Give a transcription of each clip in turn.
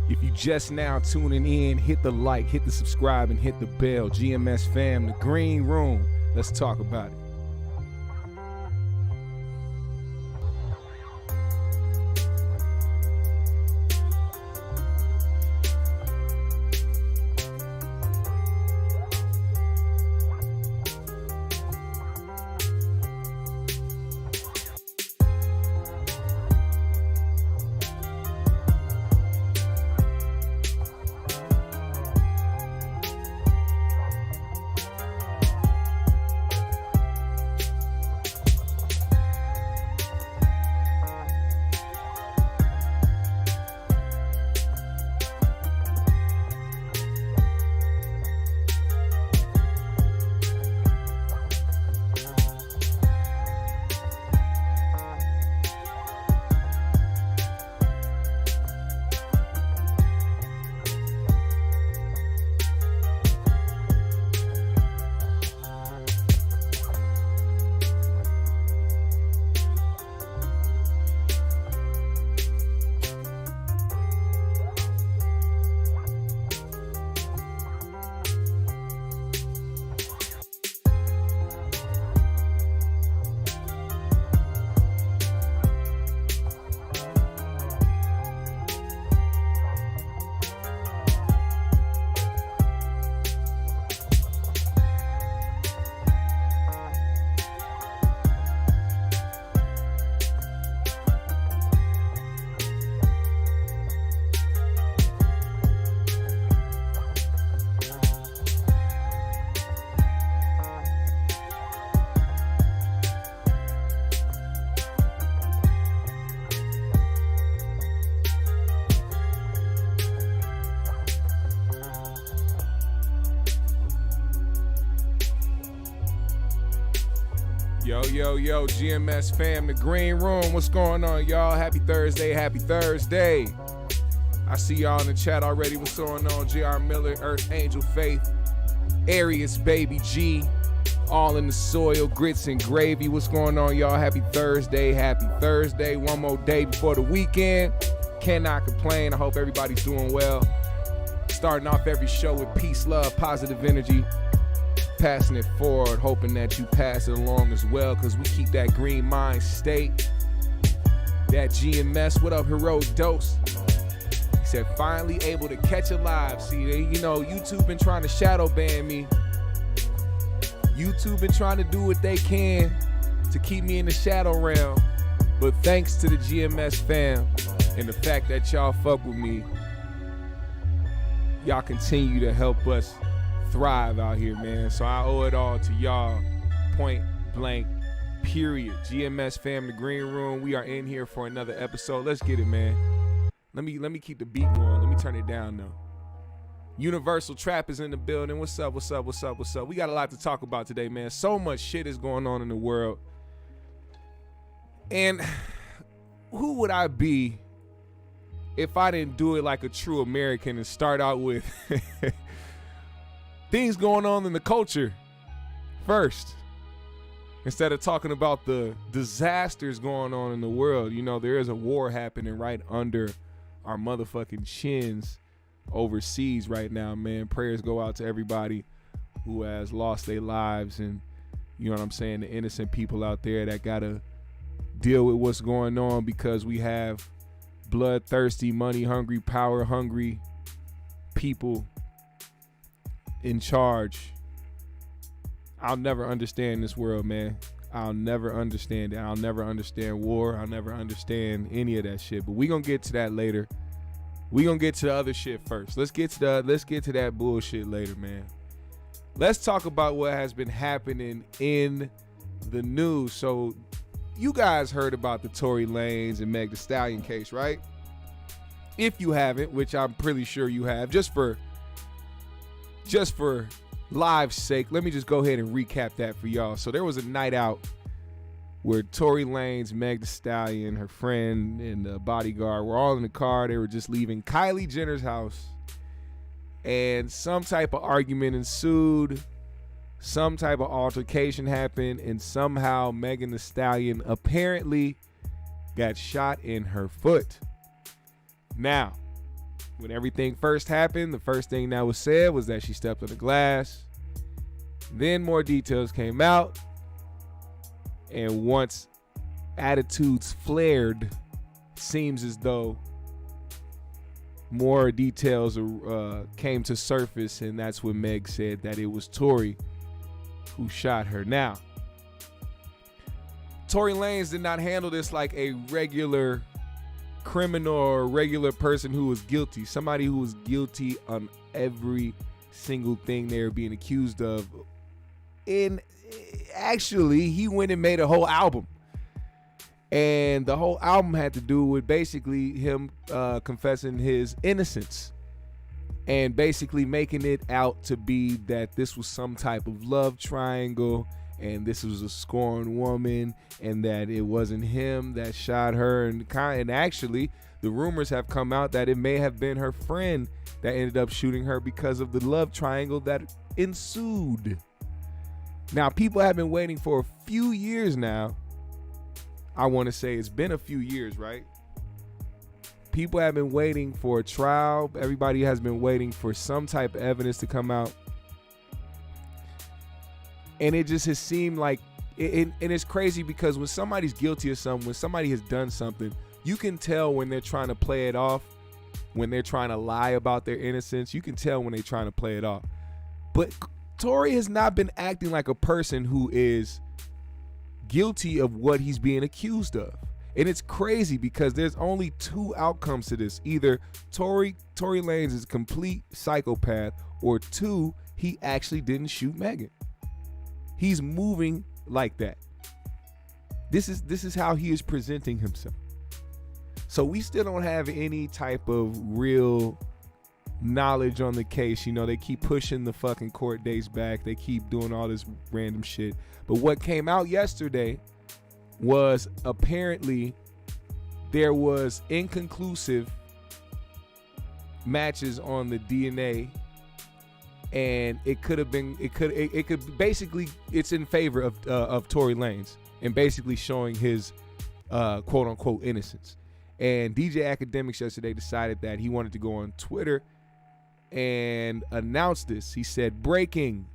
If you just now tuning in, hit the like, hit the subscribe, and hit the bell. GMS fam, the green room. Let's talk about it. Yo, GMS fam, the green room. What's going on, y'all? Happy Thursday, happy Thursday. I see y'all in the chat already. What's going on? JR Miller, Earth Angel Faith, Arius Baby G, all in the soil, grits and gravy. What's going on, y'all? Happy Thursday, happy Thursday. One more day before the weekend. Cannot complain. I hope everybody's doing well. Starting off every show with peace, love, positive energy. Passing it forward, hoping that you pass it along as well, because we keep that green mind state. That GMS, what up, Heroic Dose? He said, finally able to catch a live. See, YouTube been trying to shadow ban me. YouTube been trying to do what they can to keep me in the shadow realm. But thanks to the GMS fam and the fact that y'all fuck with me, y'all continue to help us thrive out here, man. So I owe it all to y'all, point blank, period. GMS fam, the green room. We are in here for another episode. Let's get it, man. Let me keep the beat going. Let me turn it down though. Universal Trap is in the building. What's up? We got a lot to talk about today, man. So much shit is going on in the world. And who would I be if I didn't do it like a true American and start out with things going on in the culture first, instead of talking about the disasters going on in the world. There is a war happening right under our motherfucking chins overseas right now, man. Prayers go out to everybody who has lost their lives, and you know what I'm saying, the innocent people out there that gotta deal with what's going on, because we have bloodthirsty, money hungry, power hungry people in charge. I'll never understand this world, man. I'll never understand it. I'll never understand war. I'll never understand any of that shit. But we gonna get to that later. We gonna get to the other shit first. Let's get to that bullshit later, man. Let's talk about what has been happening in the news. So you guys heard about the Tory Lanez and Meg Thee Stallion case, right? If you haven't, which I'm pretty sure you have, just for live's sake, let me just go ahead and recap that for y'all. So there was a night out where Tory Lanez, Meg Thee Stallion, her friend, and the bodyguard were all in the car. They were just leaving Kylie Jenner's house, and some type of argument ensued. Some type of altercation happened, and somehow Megan Thee Stallion apparently got shot in her foot. Now, when everything first happened, the first thing that was said was that she stepped on the glass. Then more details came out. And once attitudes flared, seems as though more details came to surface, and that's when Meg said that it was Tory who shot her. Now, Tory Lanez did not handle this like a regular criminal or a regular person who was guilty. Somebody who was guilty on every single thing they were being accused of. And actually, he went and made a whole album. And the whole album had to do with basically him confessing his innocence and basically making it out to be that this was some type of love triangle and this was a scorned woman and that it wasn't him that shot her. And actually, the rumors have come out that it may have been her friend that ended up shooting her because of the love triangle that ensued. Now, people have been waiting for a few years now. I want to say it's been a few years, right? People have been waiting for a trial. Everybody has been waiting for some type of evidence to come out. And it just has seemed like, and it's crazy because when somebody's guilty of something, when somebody has done something, you can tell when they're trying to play it off, when they're trying to lie about their innocence. You can tell when they're trying to play it off. But Tory has not been acting like a person who is guilty of what he's being accused of. And it's crazy because there's only two outcomes to this. Either Tory Lanez is a complete psychopath, or two, he actually didn't shoot Megan. He's moving like that. This is how he is presenting himself. So we still don't have any type of real knowledge on the case. You know, they keep pushing the fucking court dates back. They keep doing all this random shit. But what came out yesterday was apparently there was inconclusive matches on the DNA, and it could basically, it's in favor of Tory Lanez and basically showing his quote unquote innocence. And DJ Akademiks yesterday decided that he wanted to go on Twitter and announce this. He said, breaking.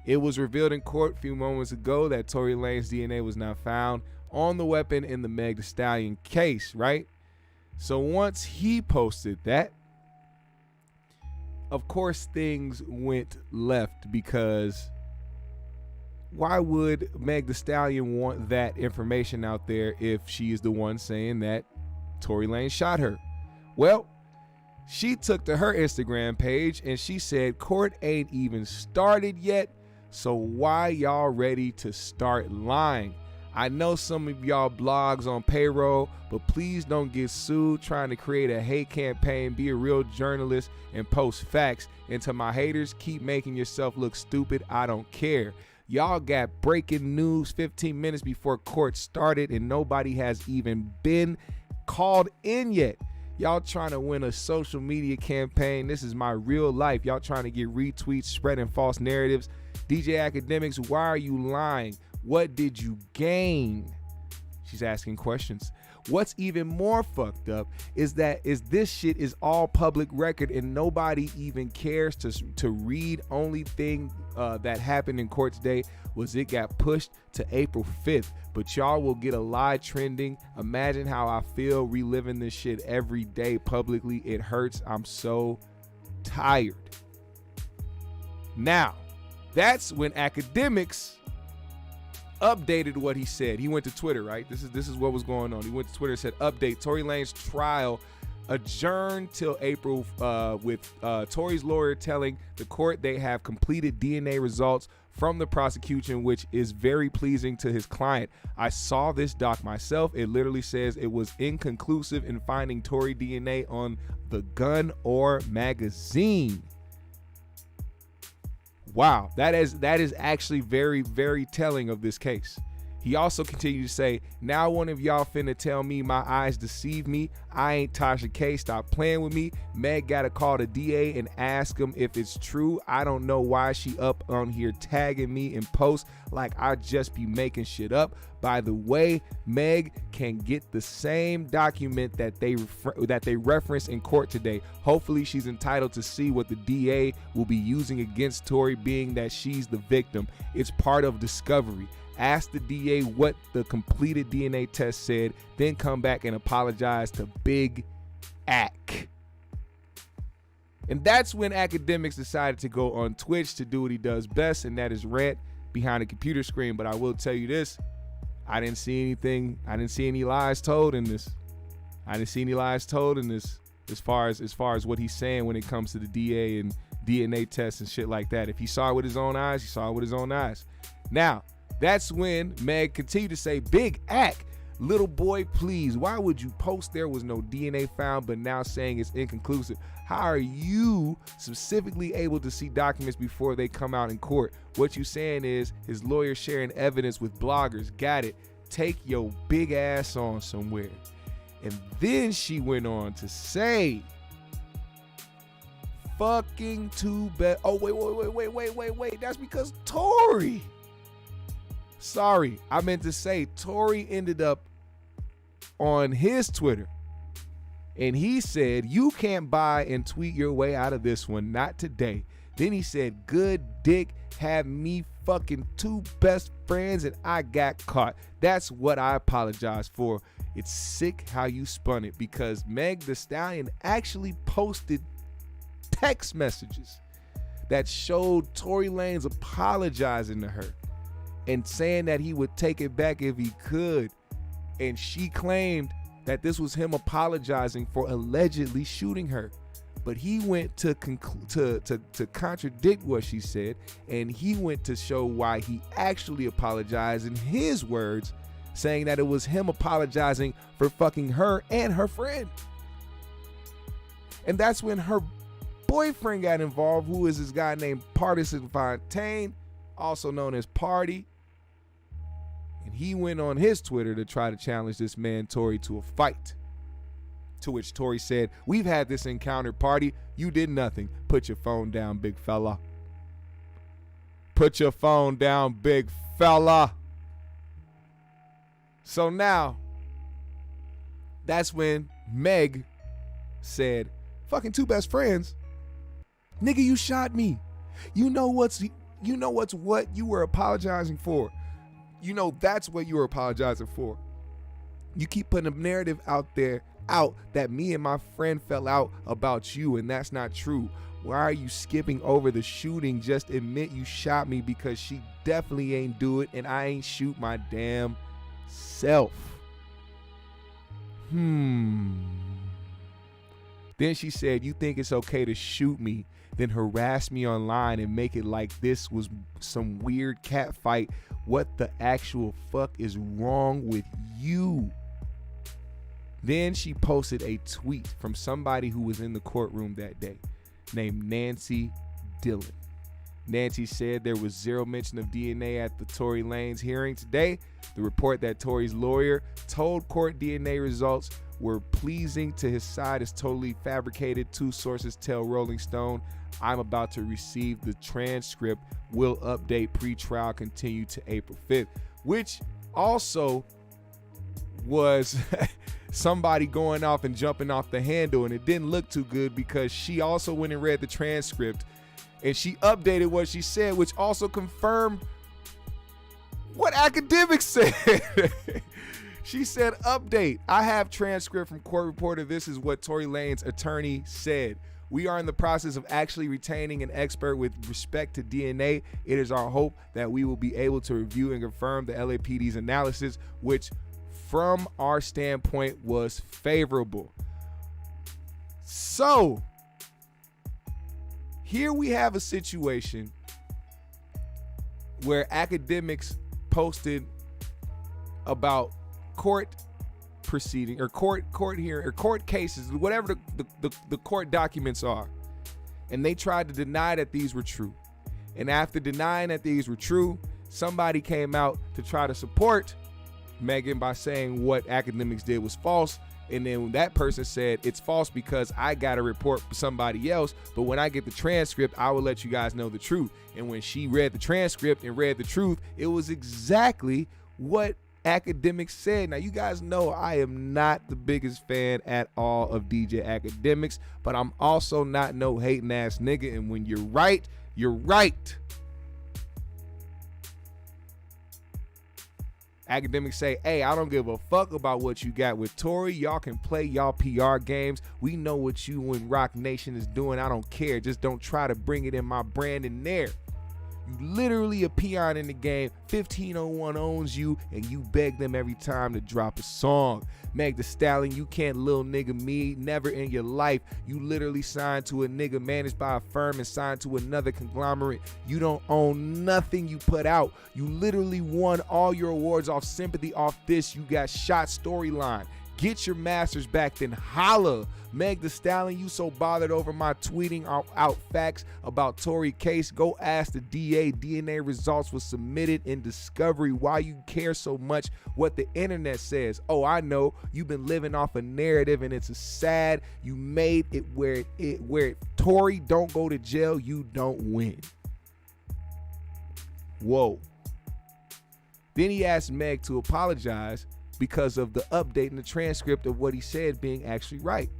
It was revealed in court a few moments ago that Tory Lanez's DNA was not found on the weapon in the Meg Thee Stallion case, right? So once he posted that, of course things went left, because why would Meg Thee Stallion want that information out there if she is the one saying that Tory Lanez shot her? Well, she took to her Instagram page and she said, court ain't even started yet, so why y'all ready to start lying? I know some of y'all blogs on payroll, but please don't get sued trying to create a hate campaign. Be a real journalist and post facts. And to my haters, keep making yourself look stupid. I don't care. Y'all got breaking news 15 minutes before court started and nobody has even been called in yet. Y'all trying to win a social media campaign. This is my real life. Y'all trying to get retweets, spreading false narratives. DJ Akademiks, why are you lying? What did you gain? She's asking questions. What's even more fucked up is this shit is all public record and nobody even cares to read. Only thing that happened in court today was it got pushed to April 5th. But y'all will get a lie trending. Imagine how I feel reliving this shit every day publicly. It hurts. I'm so tired. Now, that's when Akademiks updated what he said. He went to Twitter, right? This is what was going on. He went to Twitter and said, update, Tory Lanez's trial adjourned till April, with Tory's lawyer telling the court they have completed DNA results from the prosecution, which is very pleasing to his client. I saw this doc myself. It literally says it was inconclusive in finding Tory DNA on the gun or magazine. Wow, that is actually very, very telling of this case. He also continued to say, now one of y'all finna tell me my eyes deceive me. I ain't Tasha K. Stop playing with me. Meg gotta call the DA and ask him if it's true. I don't know why she up on here tagging me in posts like I just be making shit up. By the way, Meg can get the same document that they reference in court today. Hopefully she's entitled to see what the DA will be using against Tory, being that she's the victim. It's part of discovery. Ask the DA what the completed DNA test said, then come back and apologize to Big Ak. And that's when Akademiks decided to go on Twitch to do what he does best, and that is rant behind a computer screen. But I will tell you this, I didn't see anything, I didn't see any lies told in this. I didn't see any lies told in this as far as what he's saying when it comes to the DA and DNA tests and shit like that. If he saw it with his own eyes, he saw it with his own eyes. Now, that's when Meg continued to say, Big Ak, little boy, please, why would you post there was no DNA found, but now saying it's inconclusive? How are you specifically able to see documents before they come out in court? What you saying is his lawyer sharing evidence with bloggers. Got it. Take your big ass on somewhere. And then she went on to say, fucking too bad. Oh, wait. That's because Tory. Sorry, I meant to say Tory ended up on his Twitter and he said, you can't buy and tweet your way out of this one, not today. Then he said, good dick, have me fucking 2 best friends and I got caught. That's what I apologize for. It's sick how you spun it, because Meg Thee Stallion actually posted text messages that showed Tory Lanez apologizing to her and saying that he would take it back if he could. And she claimed that this was him apologizing for allegedly shooting her. But he went to contradict what she said, and he went to show why he actually apologized in his words, saying that it was him apologizing for fucking her and her friend. And that's when her boyfriend got involved, who is this guy named Pardi, also known as Pardi. And he went on his Twitter to try to challenge this man Tory to a fight. To which Tory said, we've had this encounter, Pardi. You did nothing. Put your phone down, big fella. Put your phone down, big fella. So now, that's when Meg said, fucking 2 best friends? Nigga, you shot me. You know what's what you were apologizing for. You know that's what you were apologizing for. You keep putting a narrative out that me and my friend fell out about you, and that's not true. Why are you skipping over the shooting? Just admit you shot me, because she definitely ain't do it, and I ain't shoot my damn self. Then she said, you think it's okay to shoot me, then harass me online and make it like this was some weird cat fight. What the actual fuck is wrong with you? Then she posted a tweet from somebody who was in the courtroom that day named Nancy Dillon. Nancy said there was 0 mention of DNA at the Tory Lanez hearing today. The report that Tory's lawyer told court DNA results were pleasing to his side is totally fabricated. 2 sources tell Rolling Stone. I'm about to receive the transcript. Will update. Pre-trial continue to April 5th, which also was somebody going off and jumping off the handle, and it didn't look too good, because she also went and read the transcript and she updated what she said, which also confirmed what Akademiks said. She said, update. I have transcript from court reporter. This is what Tory Lanez's attorney said. We are in the process of actually retaining an expert with respect to DNA. It is our hope that we will be able to review and confirm the LAPD's analysis, which from our standpoint was favorable. So here we have a situation where Akademiks posted about court proceeding or court hearing or court cases, whatever the court documents are, and they tried to deny that these were true. And after denying that these were true, somebody came out to try to support Megan by saying what Akademiks did was false. And then that person said it's false because I got to report for somebody else. But when I get the transcript, I will let you guys know the truth. And when she read the transcript and read the truth, it was exactly what Akademiks said. Now, you guys know I am not the biggest fan at all of DJ Akademiks, but I'm also not no hating ass nigga. And when you're right, you're right. Akademiks say, hey, I don't give a fuck about what you got with Tory. Y'all can play y'all PR games. We know what you and Rock Nation is doing. I don't care. Just don't try to bring it in my brand in there. You literally a peon in the game. 1501 owns you, and you beg them every time to drop a song. Meg Thee Stallion, you can't little nigga me. Never in your life. You literally signed to a nigga managed by a firm and signed to another conglomerate. You don't own nothing you put out. You literally won all your awards off sympathy off this. You got shot storyline. Get your masters back, then holla. Meg Thee Stallion, you so bothered over my tweeting out facts about Tory case. Go ask the DA. DNA results was submitted in discovery. Why you care so much what the internet says? Oh, I know. You've been living off a narrative and it's a sad. You made it where Tory don't go to jail, you don't win. Whoa. Then he asked Meg to apologize because of the update in the transcript of what he said being actually right.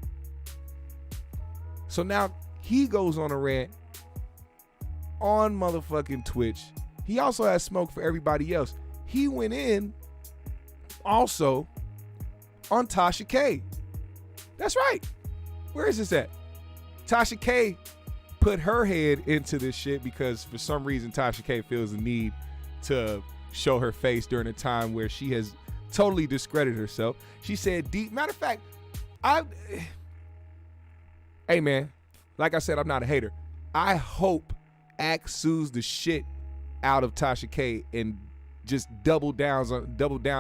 So now he goes on a rant on motherfucking Twitch. He also has smoke for everybody else. He went in also on Tasha K. That's right. Where is this at? Tasha K put her head into this shit because for some reason Tasha K feels the need to show her face during a time where she has totally discredited herself. She said, matter of fact, hey man, like I said, I'm not a hater. I hope Ak sues the shit out of Tasha K and just double down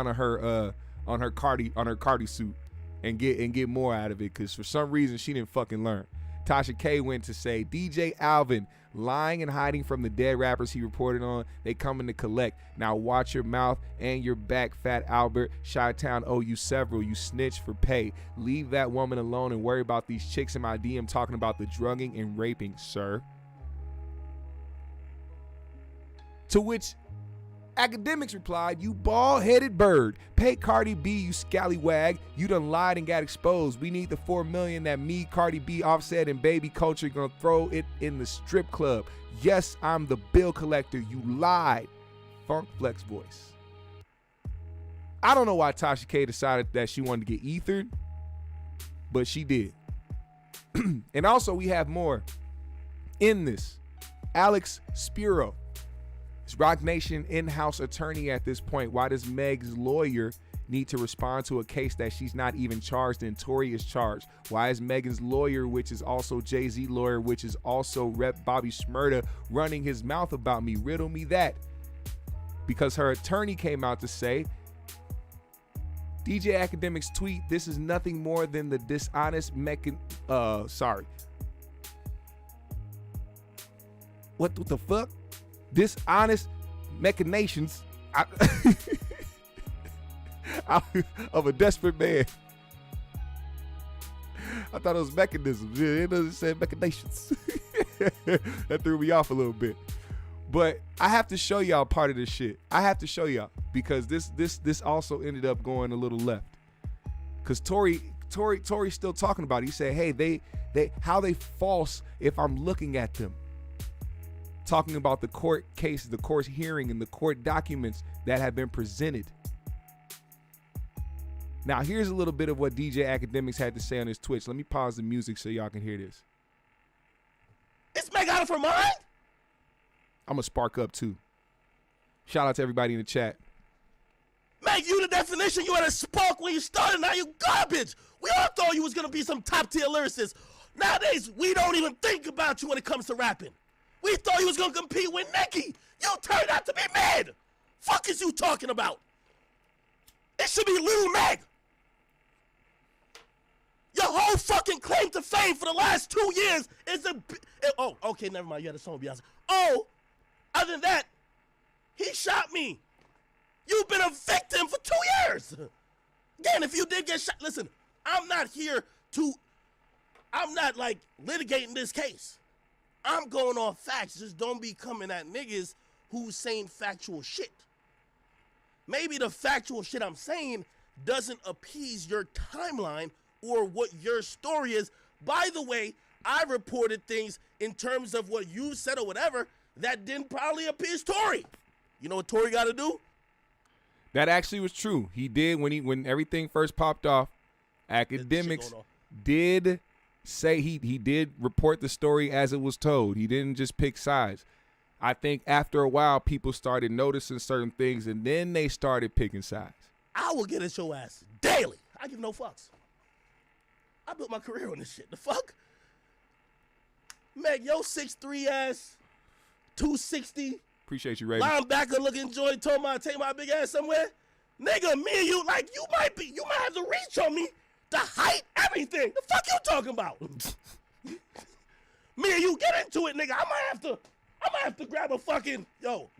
on her Cardi suit and get more out of it, because for some reason she didn't fucking learn. Tasha K went to say, DJ Alvin lying and hiding from the dead rappers he reported on. They coming to collect. Now watch your mouth and your back, Fat Albert. Chi-Town owe you several. You snitch for pay. Leave that woman alone and worry about these chicks in my DM talking about the drugging and raping, sir. To which Akademiks replied, you bald-headed bird. Pay Cardi B, you scallywag. You done lied and got exposed. We need the $4 million that me, Cardi B, Offset, and Baby Culture gonna throw it in the strip club. Yes, I'm the bill collector. You lied. Funk Flex voice. I don't know why Tasha K decided that she wanted to get ethered, but she did. And also we have more in this. Alex Spiro, Rock Nation in-house attorney at this point. Why does Meg's lawyer need to respond to a case that she's not even charged in? Tory is charged. Why is Megan's lawyer, which is also Jay-Z lawyer, which is also Rep Bobby Shmurda, running his mouth about me? Riddle me that. Because her attorney came out to say, DJ Akademiks tweet, this is nothing more than the dishonest What the fuck? Dishonest machinations of a desperate man. I thought it was mechanisms. Yeah, it doesn't say machinations. That threw me off a little bit. But I have to show y'all part of this shit. I have to show y'all because this also ended up going a little left. Cause Tory's still talking about it. He said, hey, they how they false if I'm looking at them. Talking about the court case, the court hearing, and the court documents that have been presented. Now, here's a little bit of what DJ Akademiks had to say on his Twitch. Let me pause the music so y'all can hear this. It's Meg out of her mind? I'm going to spark up, too. Shout out to everybody in the chat. Meg, you the definition. You had a spark when you started. Now you garbage. We all thought you was going to be some top-tier lyricist. Nowadays, we don't even think about you when it comes to rapping. We thought you was gonna compete with Nicki. You turned out to be mad. Fuck is you talking about? It should be Lil Meg. Your whole fucking claim to fame for the last 2 years is oh, okay, never mind. You had a song with Beyonce. Oh, other than that, He shot me. You've been a victim for 2 years. Again, if you did get shot, listen, I'm not like litigating this case. I'm going off facts. Just don't be coming at niggas who's saying factual shit. Maybe the factual shit I'm saying doesn't appease your timeline or what your story is. By the way, I reported things in terms of what you said or whatever that didn't probably appease Tory. You know what Tory got to do? That actually was true. He did when everything first popped off. Akademiks did say he did report the story as it was told. He didn't just pick sides. I think after a while, people started noticing certain things, and then they started picking sides. I will get at your ass daily. I give no fucks. I built my career on this shit. The fuck? Meg, yo 6'3" ass, 260. Appreciate you, Ray. Linebacker looking joint told me I'd take my big ass somewhere. Nigga, me and you, like, you might have the reach on me, the height, everything. The fuck you talking about? Me and you get into it, nigga. I might have to grab a fucking, yo,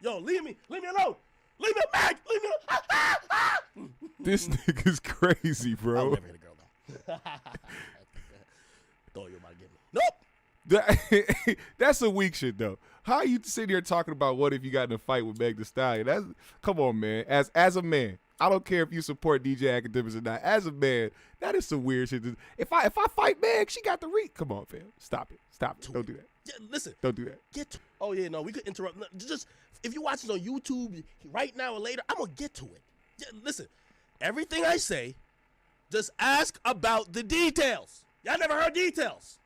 leave me alone. Leave me, Meg, leave me alone. This nigga's crazy, bro. I'll never hit a girl, though. Thought you were about to get me. Nope. That's a weak shit, though. How you sitting here talking about what if you got in a fight with Meg Thee Stallion? Come on, man. As a man, I don't care if you support DJ Akademiks or not. As a man, that is some weird shit. If I fight Meg, she got the reach. Come on, fam. Stop it. Don't do that. Yeah, listen. Don't do that. Oh, yeah, no, we could interrupt. Just, if you watch this on YouTube right now or later, I'm going to get to it. Yeah, listen, everything I say, just ask about the details. Y'all never heard details.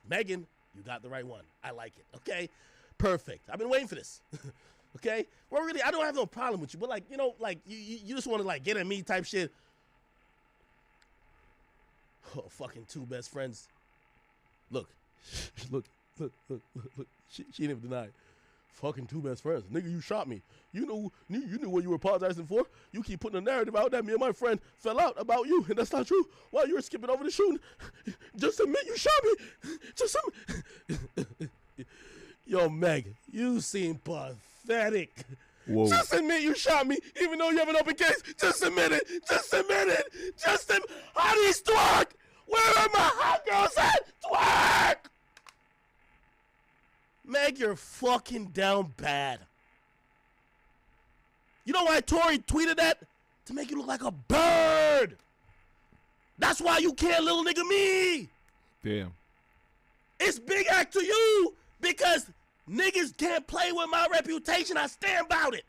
Megan, you got the right one. I like it, okay? Perfect. I've been waiting for this, okay? Well, really, I don't have no problem with you, but, like, you know, like, you just want to, like, get at me type shit. Oh, fucking two best friends. Look. She didn't even deny it. Fucking two best friends. Nigga, you shot me. You knew what you were apologizing for. You keep putting a narrative out that me and my friend fell out about you, and that's not true. While you were skipping over the shooting, just admit you shot me. Just admit. Yo, Meg, you seem pathetic. Whoa. Just admit you shot me, even though you have an open case. Just admit it. Honey, twerk. Where are my hot girls at? Twerk. Meg, you're fucking down bad. You know why Tory tweeted that? To make you look like a bird. That's why you can't little nigga me. Damn. It's big act to you because niggas can't play with my reputation. I stand about it.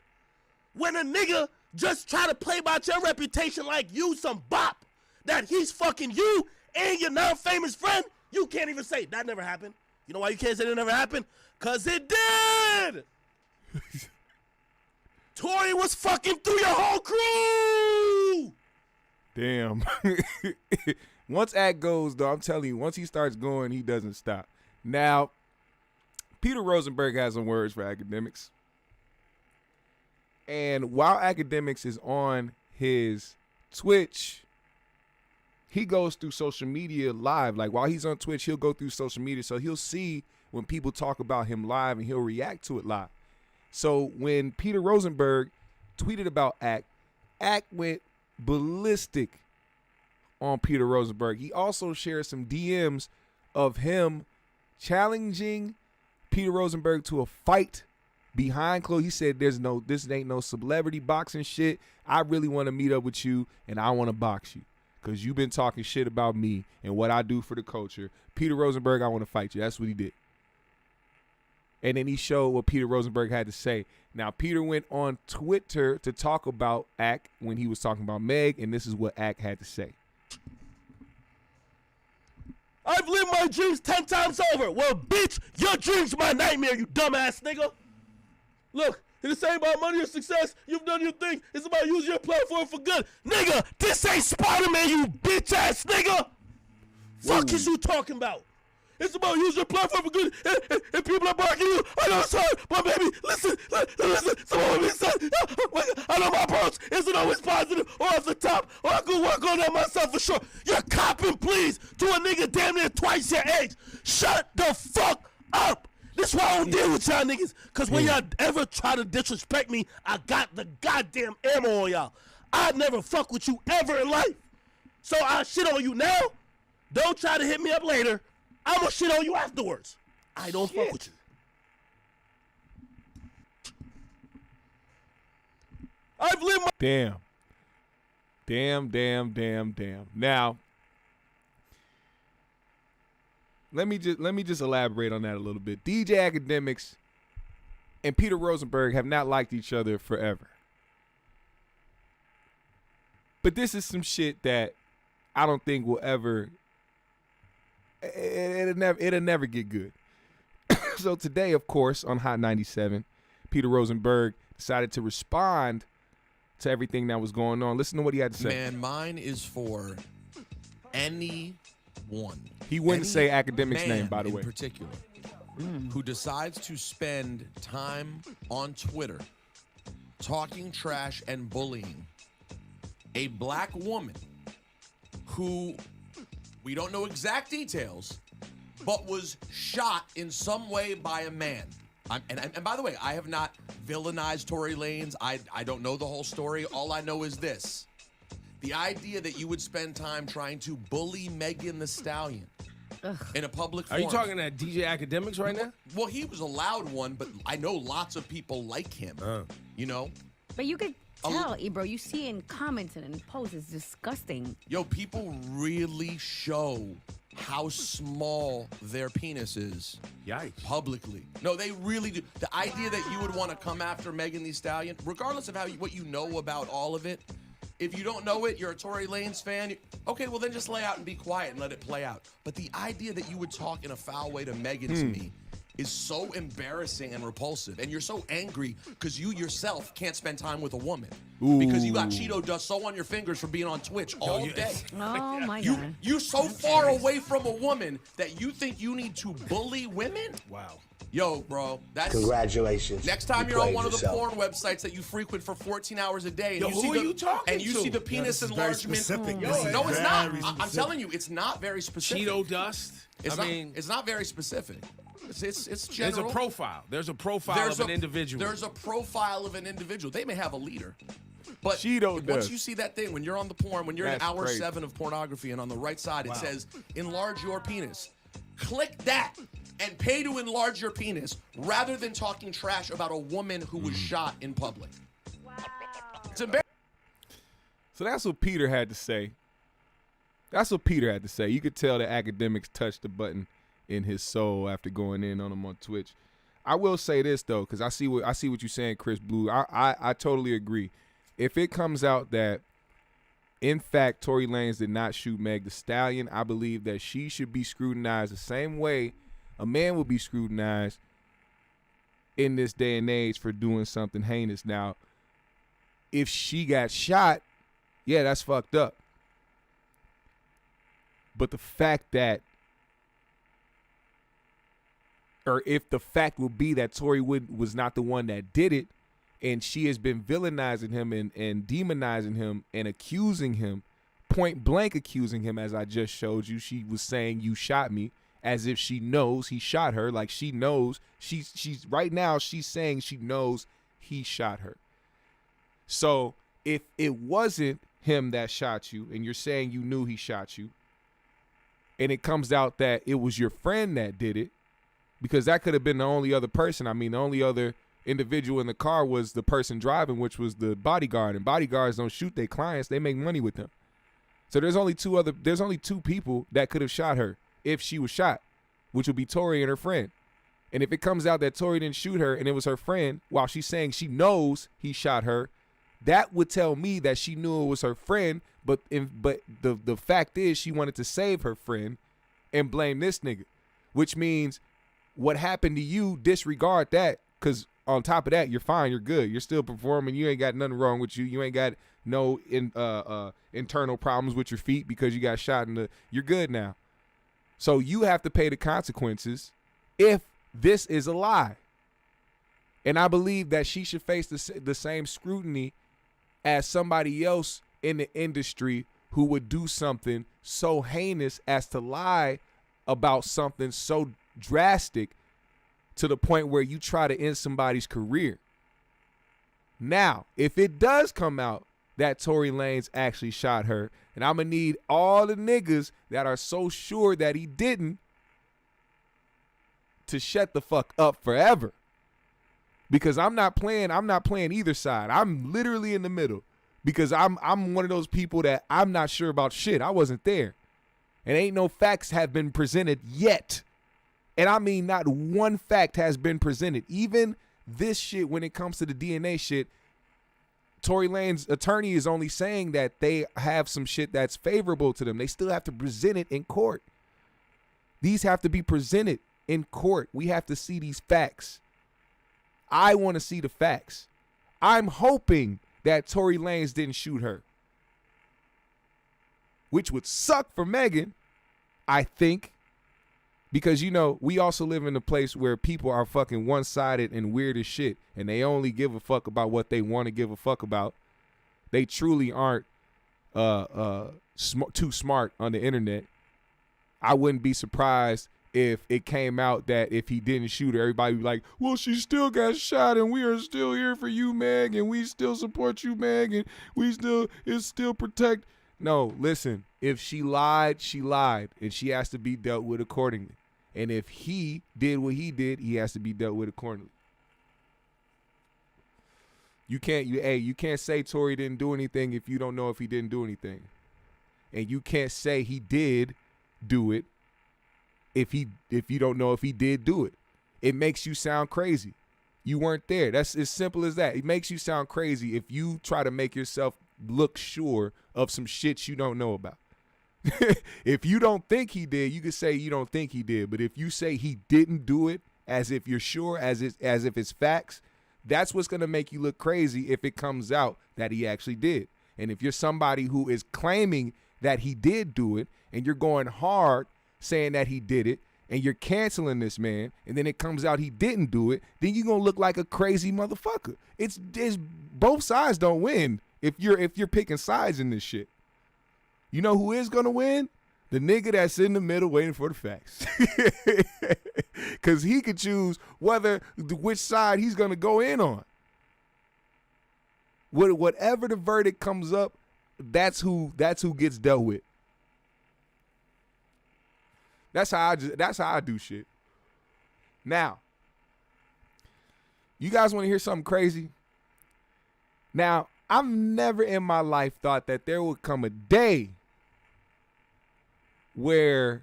When a nigga just try to play about your reputation like you some bop, that he's fucking you and your non-famous friend, you can't even say that never happened. You know why you can't say that never happened? Because it did. Tory was fucking through your whole crew. Damn. Once Act goes, though, I'm telling you, once he starts going, he doesn't stop. Now, Peter Rosenberg has some words for Akademiks. And while Akademiks is on his Twitch, he goes through social media live. Like, while he's on Twitch, he'll go through social media. So he'll see when people talk about him live, and he'll react to it live. So when Peter Rosenberg tweeted about Act went ballistic on Peter Rosenberg. He also shared some DMs of him challenging Peter Rosenberg to a fight behind closed. He said, this ain't no celebrity boxing shit. I really want to meet up with you, and I want to box you because you've been talking shit about me and what I do for the culture. Peter Rosenberg, I want to fight you. That's what he did. And then he showed what Peter Rosenberg had to say. Now, Peter went on Twitter to talk about Act when he was talking about Meg, and this is what Act had to say. I've lived my dreams 10 times over. Well, bitch, your dreams my nightmare, you dumbass nigga. Look, it ain't about money or success. You've done your thing. It's about using your platform for good. Nigga, this ain't Spider-Man, you bitch-ass nigga. Fuck is you talking about? It's about using your platform for good, and people are barking you. I know it's hard, but baby, listen. Some of me said, I know my approach isn't always positive or off the top, or I could work on that myself for sure. You're copping, please, to a nigga damn near twice your age. Shut the fuck up. This is why I don't deal with y'all niggas. Because when y'all ever try to disrespect me, I got the goddamn ammo on y'all. I never fuck with you ever in life. So I shit on you now. Don't try to hit me up later. I'm going to shit on you afterwards. I don't fuck with you. I've lived my... Damn. Now, let me just elaborate on that a little bit. DJ Akademiks and Peter Rosenberg have not liked each other forever. But this is some shit that I don't think will ever it'll never get good. So today, of course, on Hot 97, Peter Rosenberg decided to respond to everything that was going on. Listen to what he had to say. Man, mine is for anyone. He wouldn't say Akademiks' name, by the way. In particular, who decides to spend time on Twitter talking trash and bullying a black woman who we don't know exact details, but was shot in some way by a man. And by the way, I have not villainized Tory Lanez. I don't know the whole story. All I know is this. The idea that you would spend time trying to bully Megan Thee Stallion in a public forum. Are you talking to DJ Akademiks right now? Well, he was a loud one, but I know lots of people like him. You know? But you could tell, Ebro, you see in comments and in posts, it's disgusting. Yo, people really show how small their penis is. Yikes. Publicly. No, they really do. The idea that you would want to come after Megan Thee Stallion, regardless of what you know about all of it, if you don't know it, you're a Tory Lanez fan, okay, well then just lay out and be quiet and let it play out. But the idea that you would talk in a foul way to Megan to me is so embarrassing and repulsive. And you're so angry because you yourself can't spend time with a woman. Because you got Cheeto dust so on your fingers for being on Twitch all day. Oh, my God. You're so far away from a woman that you think you need to bully women? Wow. Yo, bro, that's... Congratulations. Next time You you're on played one of the yourself. porn websites that you frequent for 14 hours a day, and Yo, you who see are you talking and you to? see the penis enlargement. No, it's not. I'm telling you, it's not very specific. Cheeto dust. It's not very specific. It's general. There's a profile. There's a profile of an individual. There's a profile of an individual. They may have a leader. But Cheeto once dust. you see that thing, when you're on the porn, when you're That's in hour crazy. 7 of pornography, and on the right side it says, enlarge your penis. Click that and pay to enlarge your penis rather than talking trash about a woman who was shot in public. Wow. It's embarrassing. So that's what Peter had to say. You could tell that Akademiks touched the button in his soul after going in on him on Twitch. I will say this though, because I see what you're saying, Chris Blue. I totally agree. If it comes out that in fact Tory Lanez did not shoot Meg Thee Stallion, I believe that she should be scrutinized the same way a man would be scrutinized in this day and age for doing something heinous. Now, if she got shot, yeah, that's fucked up. But the fact that, or if the fact will be that Tory was not the one that did it, and she has been villainizing him and demonizing him and accusing him, point blank accusing him, as I just showed you. She was saying, you shot me, as if she knows he shot her. Like she knows, she's right now she's saying she knows he shot her. So if it wasn't him that shot you and you're saying you knew he shot you, and it comes out that it was your friend that did it, because that could have been the only other person. I mean, the only other individual in the car was the person driving, which was the bodyguard, and bodyguards don't shoot their clients, they make money with them. So there's only two people that could have shot her if she was shot, which would be Tory and her friend. And if it comes out that Tory didn't shoot her and it was her friend, while she's saying she knows he shot her, that would tell me that she knew it was her friend, but the fact is she wanted to save her friend and blame this nigga, which means what happened to you, disregard that, because on top of that, you're fine, you're good, you're still performing, you ain't got nothing wrong with you, you ain't got no internal problems with your feet because you got shot you're good now. So you have to pay the consequences if this is a lie. And I believe that she should face the same scrutiny as somebody else in the industry who would do something so heinous as to lie about something so drastic to the point where you try to end somebody's career. Now, if it does come out that Tory Lanez actually shot her, and I'm going to need all the niggas that are so sure that he didn't to shut the fuck up forever. Because I'm not playing either side. I'm literally in the middle. Because I'm one of those people that I'm not sure about shit. I wasn't there. And ain't no facts have been presented yet. And I mean not one fact has been presented. Even this shit, when it comes to the DNA shit, Tory Lanez's attorney is only saying that they have some shit that's favorable to them. They still have to present it in court. These have to be presented in court. We have to see these facts. I want to see the facts. I'm hoping that Tory Lanez didn't shoot her, which would suck for Megan, I think, because, you know, we also live in a place where people are fucking one-sided and weird as shit, and they only give a fuck about what they want to give a fuck about. They truly aren't too smart on the internet. I wouldn't be surprised if it came out that if he didn't shoot her, everybody would be like, well, she still got shot and we are still here for you, Meg, and we still support you, Meg, and it's still protect. No, listen, if she lied, and she has to be dealt with accordingly. And if he did what he did, he has to be dealt with accordingly. You can't say Tory didn't do anything if you don't know if he didn't do anything. And you can't say he did do it if you don't know if he did do it. It makes you sound crazy. You weren't there. That's as simple as that. It makes you sound crazy if you try to make yourself look sure of some shit you don't know about. If you don't think he did, you could say you don't think he did. But if you say he didn't do it, as if you're sure, as if it's facts, that's what's going to make you look crazy if it comes out that he actually did. And if you're somebody who is claiming that he did do it, and you're going hard saying that he did it, and you're canceling this man, and then it comes out he didn't do it, then you're going to look like a crazy motherfucker. It's both sides don't win if you're picking sides in this shit. You know who is going to win? The nigga that's in the middle waiting for the facts. Because he could choose which side he's going to go in on. Whatever the verdict comes up, that's who gets dealt with. That's how I do shit. Now, you guys want to hear something crazy? Now, I've never in my life thought that there would come a day where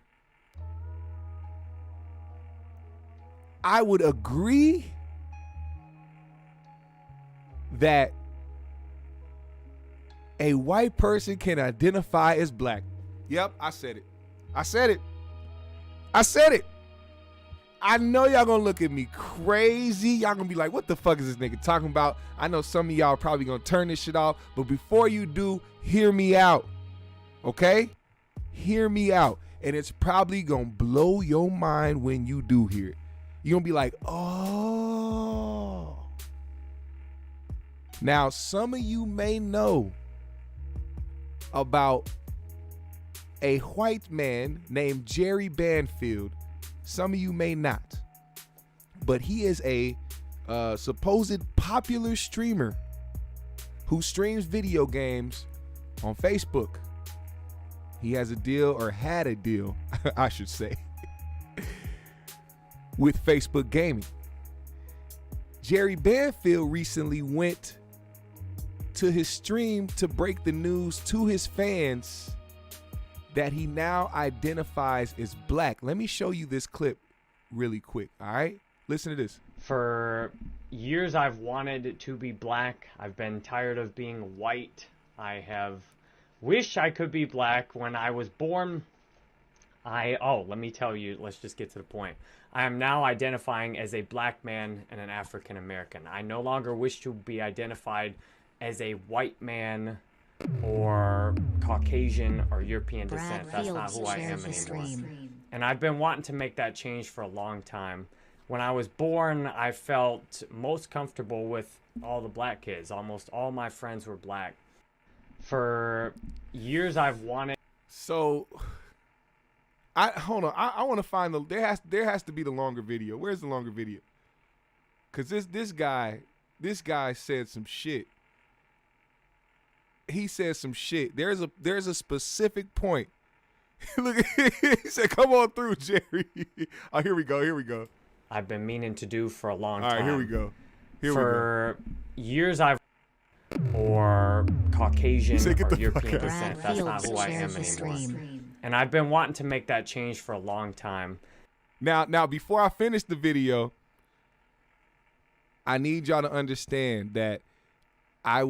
I would agree that a white person can identify as black. Yep, I said it. I know y'all gonna look at me crazy. Y'all gonna be like, what the fuck is this nigga talking about? I know some of y'all are probably gonna turn this shit off, but before you do, hear me out. Okay? Hear me out. And it's probably gonna blow your mind when you do hear it. You're gonna be like, oh. Now, some of you may know about a white man named Jerry Banfield. Some of you may not. But he is a supposed popular streamer who streams video games on Facebook. He has a deal, or had a deal, I should say, with Facebook Gaming. Jerry Banfield recently went to his stream to break the news to his fans that he now identifies as black. Let me show you this clip really quick, all right? Listen to this. For years, I've wanted to be black. I've been tired of being white. I have wished I could be black. When I was born, let me tell you, let's just get to the point. I am now identifying as a black man and an African American. I no longer wish to be identified as a white man or Caucasian or European descent. That's not who I am anymore. And I've been wanting to make that change for a long time. When I was born, I felt most comfortable with all the black kids. Almost all my friends were black. For years, I've wanted... So, Hold on. I want to find there has to be the longer video. Where's the longer video? Cause this guy said some shit. He said some shit. There's a specific point. Look, he said, "Come on through, Jerry." Oh, here we go. I've been meaning to do for a long time. All right, here we go. For years, or Caucasian said, "Get or the European fuck out." descent. That's not who I am anymore. And I've been wanting to make that change for a long time. Now, before I finish the video, I need y'all to understand that I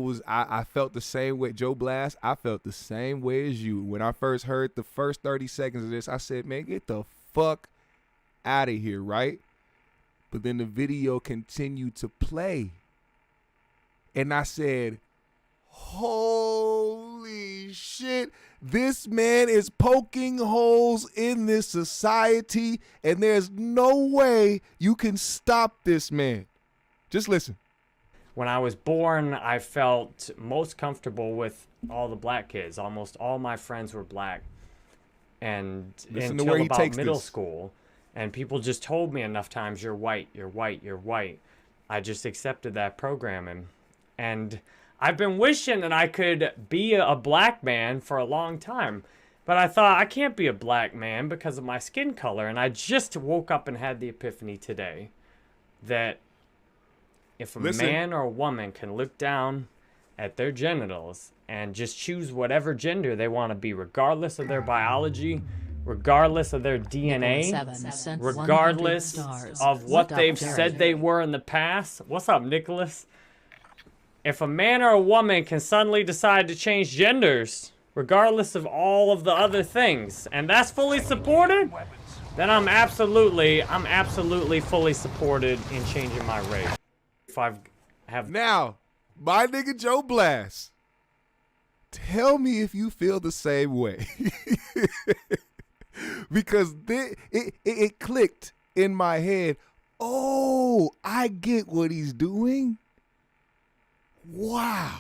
felt the same way. Joe Blast, I felt the same way as you. When I first heard the first 30 seconds of this, I said, man, get the fuck out of here, right? But then the video continued to play. And I said, holy shit, this man is poking holes in this society, and there's no way you can stop this man. Just listen. When I was born, I felt most comfortable with all the black kids. Almost all my friends were black. And until about middle school, and people just told me enough times, you're white, you're white, you're white. I just accepted that programming. And I've been wishing that I could be a black man for a long time. But I thought, I can't be a black man because of my skin color. And I just woke up and had the epiphany today that if a man or a woman can look down at their genitals and just choose whatever gender they want to be, regardless of their biology, regardless of their DNA, regardless of what they've said they were in the past. What's up, Nicholas? If a man or a woman can suddenly decide to change genders, regardless of all of the other things, and that's fully supported, then I'm absolutely fully supported in changing my race. If I have now, my nigga Joe Blast, tell me if you feel the same way. Because it clicked in my head. Oh, I get what he's doing. Wow.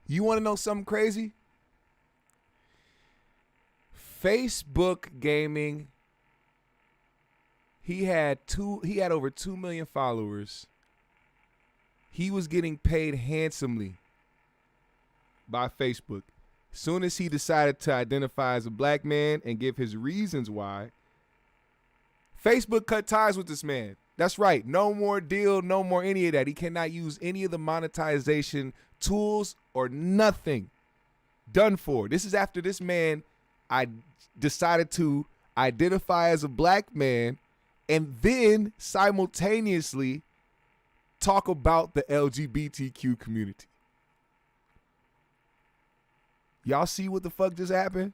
You want to know something crazy? Facebook gaming. He had over 2 million followers. He was getting paid handsomely by Facebook. Soon as he decided to identify as a black man and give his reasons why, Facebook cut ties with this man. That's right. No more deal, no more any of that. He cannot use any of the monetization tools or nothing. Done for. This is after this man decided to identify as a black man and then simultaneously talk about the LGBTQ community. Y'all see what the fuck just happened?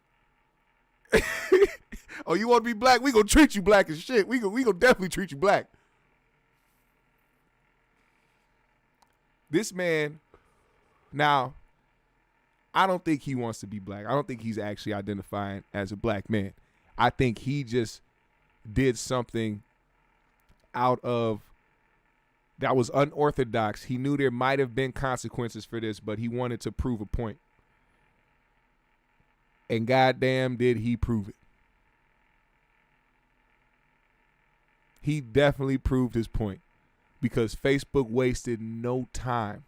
Oh, you want to be black? We gonna treat you black as shit. We gonna definitely treat you black. This man, now, I don't think he wants to be black. I don't think he's actually identifying as a black man. I think he just did something out of that was unorthodox. He knew there might have been consequences for this, but he wanted to prove a point. And goddamn did he prove it. He definitely proved his point because Facebook wasted no time.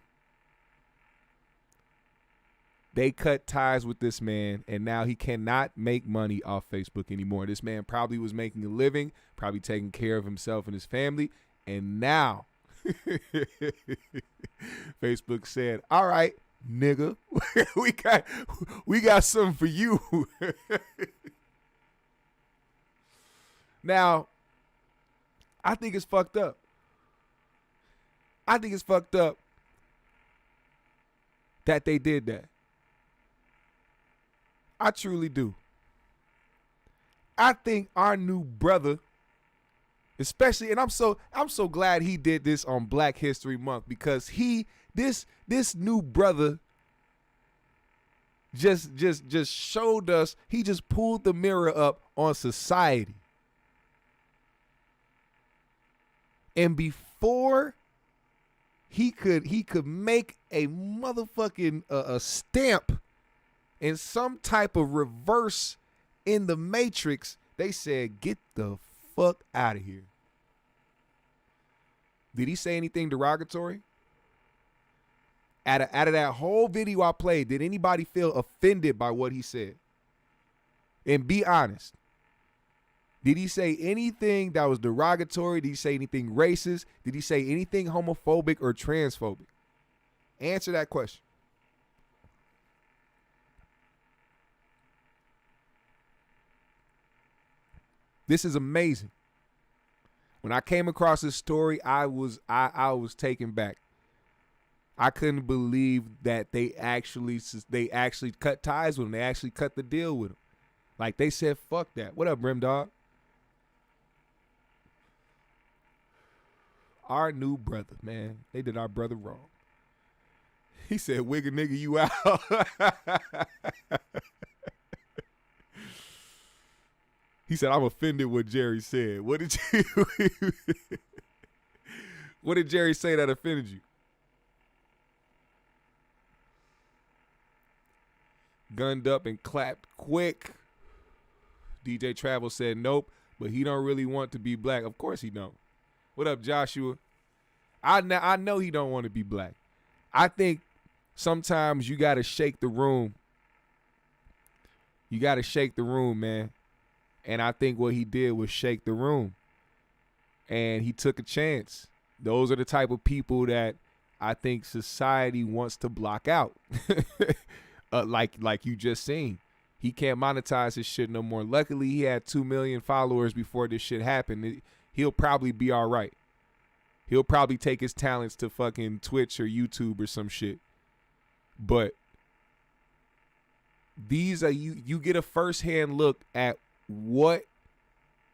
They cut ties with this man, and now he cannot make money off Facebook anymore. This man probably was making a living, probably taking care of himself and his family, and now Facebook said, all right, nigga, we got something for you. Now, I think it's fucked up. I think it's fucked up that they did that. I truly do. I think our new brother, especially, and I'm so glad he did this on Black History Month because this new brother just showed us, he just pulled the mirror up on society. And before he could make a motherfucking a stamp in some type of reverse in the matrix, they said, get the fuck out of here. Did he say anything derogatory? Out of that whole video I played, did anybody feel offended by what he said? And be honest. Did he say anything that was derogatory? Did he say anything racist? Did he say anything homophobic or transphobic? Answer that question. This is amazing. When I came across this story, I was taken back. I couldn't believe that they actually cut ties with him. They actually cut the deal with him. Like, they said, fuck that. What up, Brim Dog? Our new brother, man. They did our brother wrong. He said, wigger nigga, you out. He said, I'm offended what Jerry said. What did Jerry say that offended you? Gunned up and clapped quick. DJ Travel said nope, but he don't really want to be black. Of course he don't. What up, Joshua? I know he don't want to be black. I think sometimes you got to shake the room. You got to shake the room, man. And I think what he did was shake the room. And he took a chance. Those are the type of people that I think society wants to block out. Like you just seen. He can't monetize his shit no more. Luckily, he had 2 million followers before this shit happened. He'll probably be all right. He'll probably take his talents to fucking Twitch or YouTube or some shit. But these are you get a firsthand look at what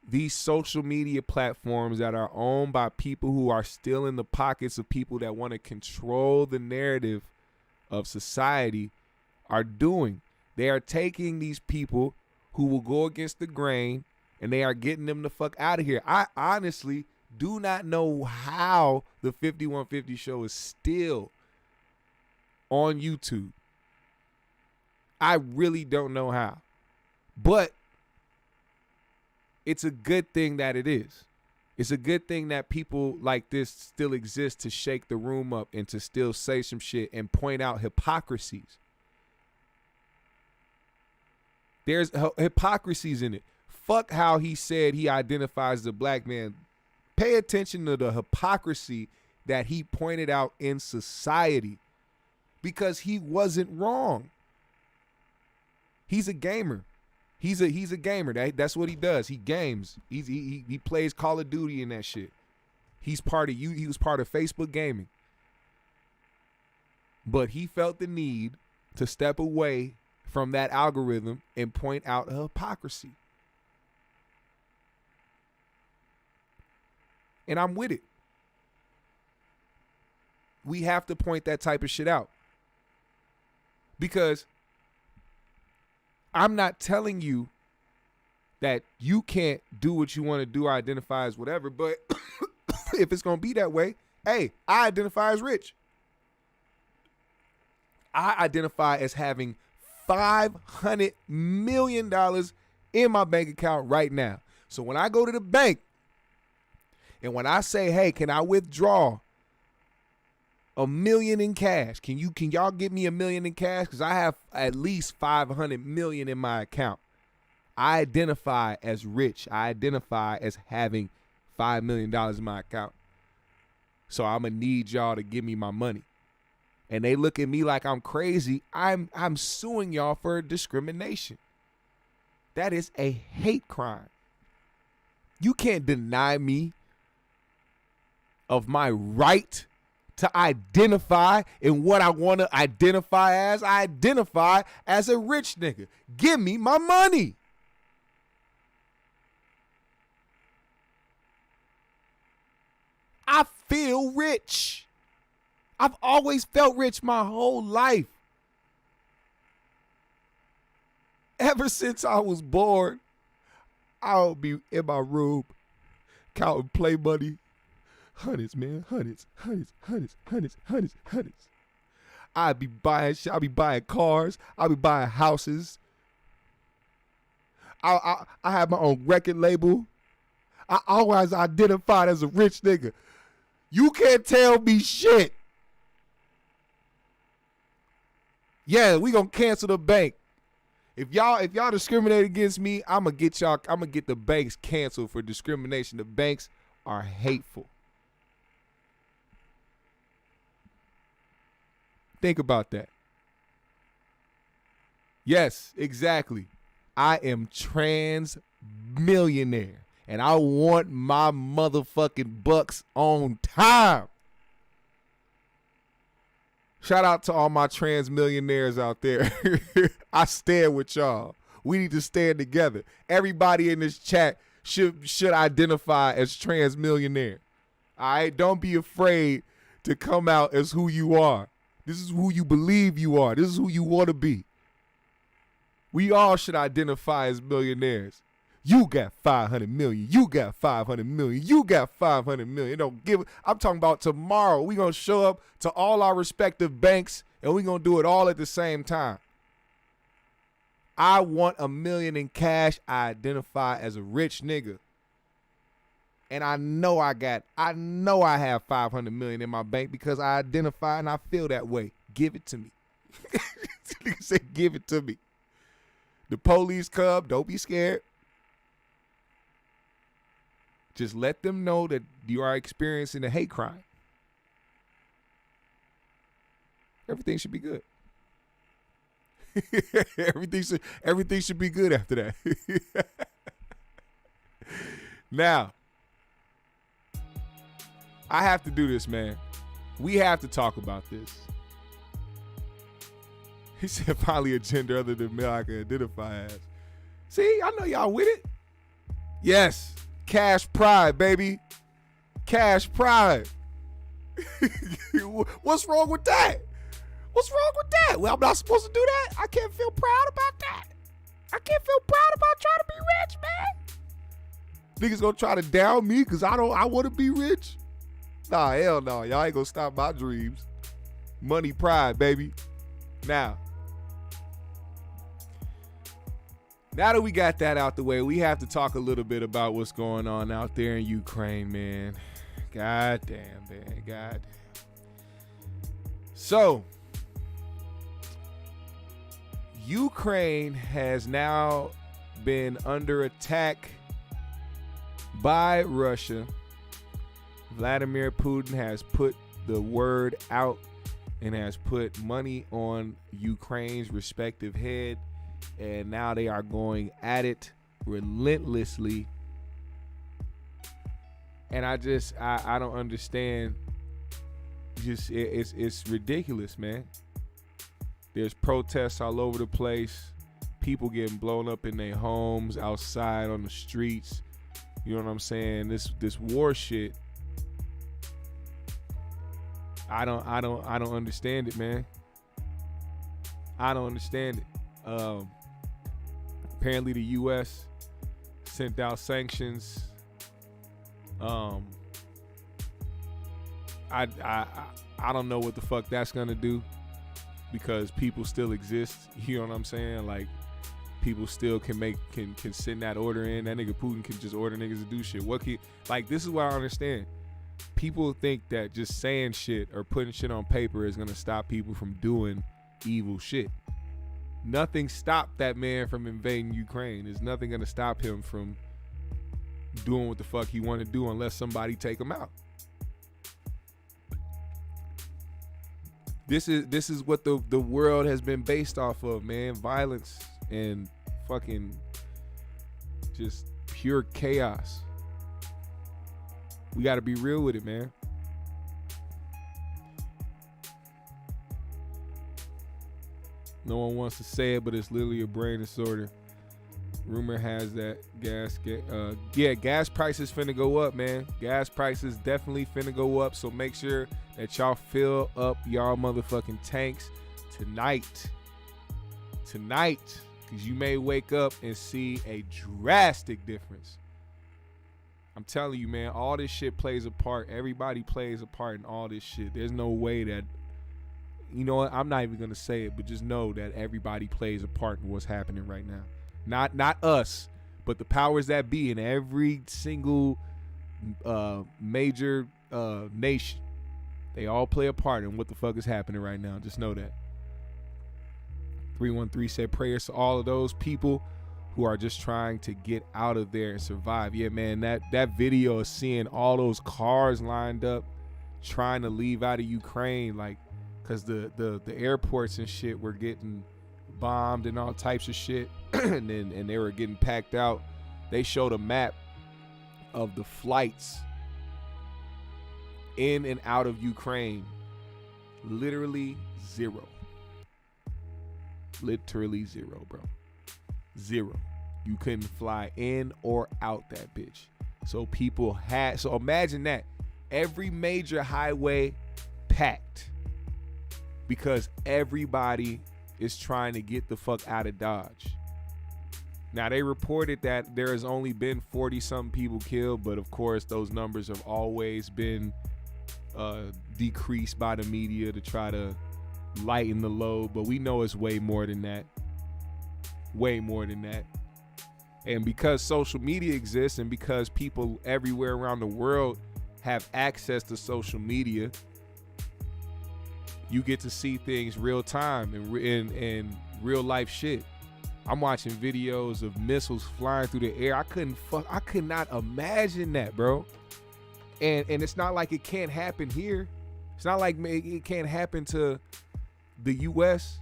these social media platforms that are owned by people who are still in the pockets of people that want to control the narrative of society are doing. They are taking these people who will go against the grain and they are getting them the fuck out of here. I honestly do not know how the 5150 show is still on YouTube. I really don't know how. But it's a good thing that it is. It's a good thing that people like this still exist to shake the room up and to still say some shit and point out hypocrisies. There's hypocrisies in it. Fuck how he said he identifies as a black man. Pay attention to the hypocrisy that he pointed out in society, because he wasn't wrong. He's a gamer. He's a gamer. That's what he does. He games. He plays Call of Duty and that shit. He was part of Facebook gaming. But he felt the need to step away from that algorithm and point out a hypocrisy. And I'm with it. We have to point that type of shit out. Because I'm not telling you that you can't do what you want to do or identify as whatever, but if it's going to be that way, hey, I identify as rich. I identify as having $500 million in my bank account right now. So when I go to the bank and when I say, hey, can I withdraw $1 million in cash? Can y'all give me $1 million in cash? Because I have at least $500 million in my account. I identify as rich. I identify as having $5 million in my account. So I'm gonna need y'all to give me my money. And they look at me like I'm crazy. I'm suing y'all for discrimination. That is a hate crime. You can't deny me of my right to identify in what I want to identify as. I identify as a rich nigga. Give me my money. I feel rich. I've always felt rich my whole life. Ever since I was born, I'll be in my room counting play money. Hundreds, man. Hundreds. I be buying shit. I be buying cars. I be buying houses. I have my own record label. I always identified as a rich nigga. You can't tell me shit. Yeah, we gonna cancel the bank. If y'all discriminate against me, I'ma get the banks canceled for discrimination. The banks are hateful. Think about that. Yes, exactly. I am trans millionaire and I want my motherfucking bucks on time. Shout out to all my trans millionaires out there. I stand with y'all. We need to stand together. Everybody in this chat should identify as trans millionaire. All right? Don't be afraid to come out as who you are. This is who you believe you are. This is who you want to be. We all should identify as millionaires. You got 500 million. You got 500 million. You got 500 million. Don't give it. I'm talking about tomorrow. We're going to show up to all our respective banks and we're going to do it all at the same time. I want $1 million in cash. I identify as a rich nigga. And I know I have 500 million in my bank because I identify and I feel that way. Give it to me. Nigga said, give it to me. The police come. Don't be scared. Just let them know that you are experiencing a hate crime. Everything should be good. everything should be good after that. Now, I have to do this, man. We have to talk about this. He said probably a gender other than male I can identify as. See, I know y'all with it. Yes. Cash pride, baby. Cash pride. What's wrong with that? What's wrong with that? Well, I'm not supposed to do that. I can't feel proud about that. I can't feel proud about trying to be rich, man. Niggas gonna try to down me because I want to be rich. Nah, hell no. Y'all ain't gonna stop my dreams. Money, pride, baby. Now that we got that out the way, we have to talk a little bit about what's going on out there in Ukraine, man. God damn, man. God damn. So, Ukraine has now been under attack by Russia. Vladimir Putin has put the word out and has put money on Ukraine's respective head. And now they are going at it relentlessly. And I don't understand. Just it's ridiculous, man. There's protests all over the place. People getting blown up in their homes, outside on the streets. You know what I'm saying? This war shit. I don't understand it, man. I don't understand it. Apparently the U.S. sent out sanctions. I don't know what the fuck that's gonna do because people still exist. You know what I'm saying? Like people still can send that order in. That nigga Putin can just order niggas to do shit. This is what I understand. People think that just saying shit or putting shit on paper is gonna stop people from doing evil shit. Nothing stopped that man from invading Ukraine. There's nothing gonna stop him from doing what the fuck he want to do unless somebody take him out. This is what the world has been based off of, man. Violence and fucking just pure chaos. We got to be real with it, man. No one wants to say it, but it's literally a brain disorder. Rumor has that gas prices finna go up, man. Gas prices definitely finna go up, so make sure that y'all fill up y'all motherfucking tanks tonight. Because you may wake up and see a drastic difference. I'm telling you, man, all this shit plays a part. Everybody plays a part in all this shit. There's no way that, you know what? I'm not even gonna say it, but just know that everybody plays a part in what's happening right now. Not us, but the powers that be in every single major nation. They all play a part in what the fuck is happening right now. Just know that. 313 said prayers to all of those people who are just trying to get out of there and survive. Yeah, man, that video of seeing all those cars lined up trying to leave out of Ukraine, like, because the airports and shit were getting bombed and all types of shit, and they were getting packed out. They showed a map of the flights in and out of Ukraine. Literally zero. Literally zero, bro. Zero. You couldn't fly in or out that bitch. So imagine that. Every major highway packed because everybody is trying to get the fuck out of Dodge. Now, they reported that there has only been 40-something people killed, but of course those numbers have always been decreased by the media to try to lighten the load, but we know it's way more than that. Way more than that. And because social media exists and because people everywhere around the world have access to social media, you get to see things real time and real life shit. I'm watching videos of missiles flying through the air. I could not imagine that, bro. And it's not like it can't happen here. It's not like it can't happen to the U.S.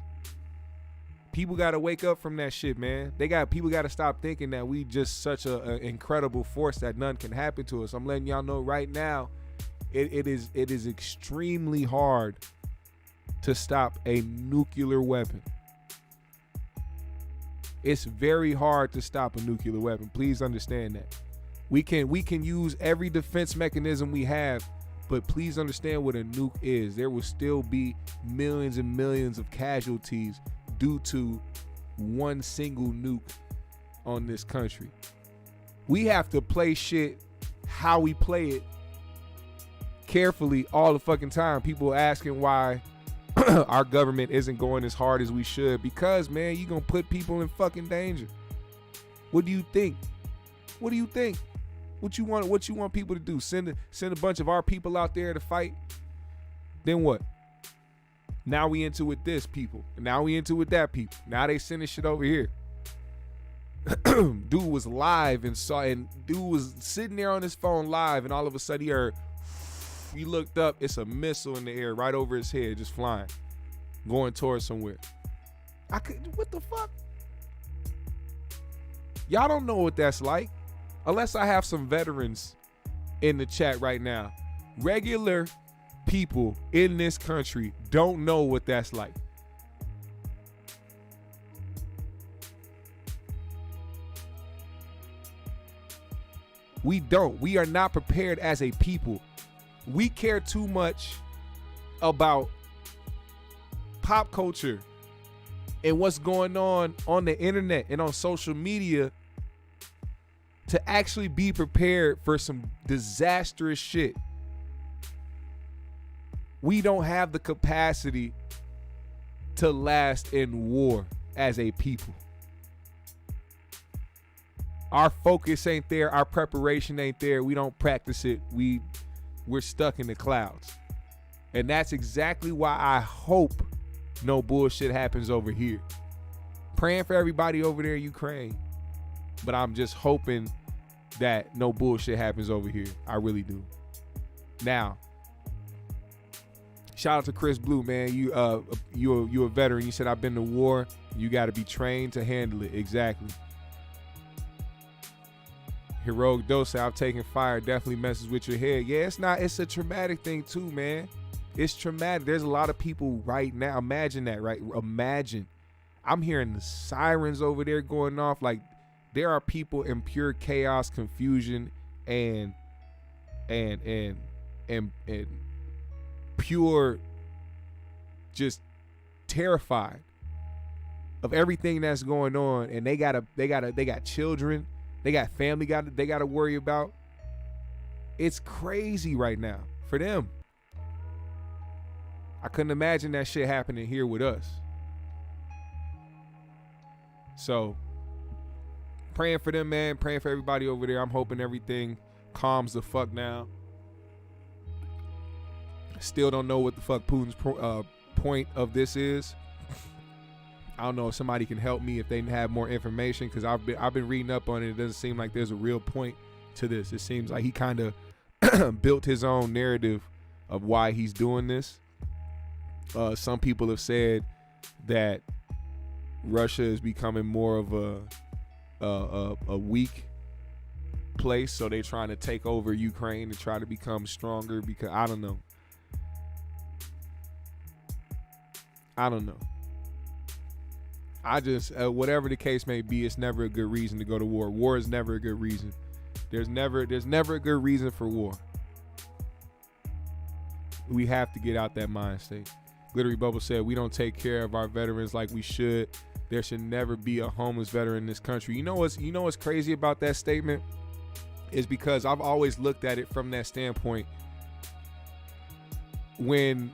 People got to wake up from that shit, man. People got to stop thinking that we just such an incredible force that none can happen to us. I'm letting y'all know right now, it is extremely hard to stop a nuclear weapon. It's very hard to stop a nuclear weapon. Please understand that. We can use every defense mechanism we have, but please understand what a nuke is. There will still be millions and millions of casualties due to one single nuke on this country. We have to play shit how we play it carefully all the fucking time. People asking why our government isn't going as hard as we should. Because, man, you're going to put people in fucking danger. What do you think? What do you think? What you want people to do? Send a bunch of our people out there to fight? Then what? Now we into with this people. Now we into with that people. Now they sending shit over here. Dude was live and dude was sitting there on his phone live, and all of a sudden he looked up, it's a missile in the air right over his head, just flying, going towards somewhere. What the fuck? Y'all don't know what that's like. Unless I have some veterans in the chat right now. Regular people in this country don't know what that's like. We don't. We are not prepared as a people. We care too much about pop culture and what's going on the internet and on social media to actually be prepared for some disastrous shit. We don't have the capacity to last in war as a people. Our focus ain't there. Our preparation ain't there. We don't practice it. We're stuck in the clouds. And that's exactly why I hope no bullshit happens over here. Praying for everybody over there in Ukraine. But I'm just hoping that no bullshit happens over here. I really do. Now, shout out to Chris Blue, man. You a veteran. You said I've been to war. You got to be trained to handle it. Exactly. Heroic Dose, I've taken fire. Definitely messes with your head. Yeah, it's a traumatic thing too, man. It's traumatic. There's a lot of people right now. Imagine that, right? Imagine. I'm hearing the sirens over there going off. Like, there are people in pure chaos, confusion, and pure just terrified of everything that's going on. And they got children. They got family they got to worry about. It's crazy right now for them. I couldn't imagine that shit happening here with us. So, praying for them, man. Praying for everybody over there. I'm hoping everything calms the fuck down. Still don't know what the fuck Putin's point of this is. I don't know if somebody can help me if they have more information, because I've been reading up on it. It doesn't seem like there's a real point to this. It seems like he kind of built his own narrative of why he's doing this. Some people have said that Russia is becoming more of a weak place, so they're trying to take over Ukraine and try to become stronger, because I don't know. I just, whatever the case may be, it's never a good reason to go to war. War is never a good reason. There's never a good reason for war. We have to get out that mind state. Glittery Bubble said, we don't take care of our veterans like we should. There should never be a homeless veteran in this country. You know what's crazy about that statement is because I've always looked at it from that standpoint. When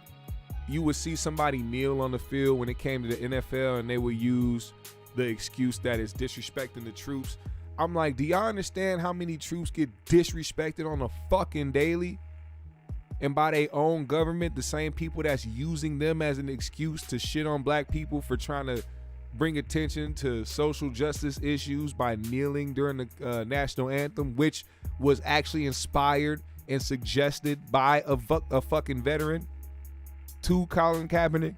you would see somebody kneel on the field when it came to the NFL and they would use the excuse that it's disrespecting the troops. I'm like, do y'all understand how many troops get disrespected on a fucking daily? And by their own government, the same people that's using them as an excuse to shit on black people for trying to bring attention to social justice issues by kneeling during the national anthem, which was actually inspired and suggested by a fucking veteran to Colin Kaepernick,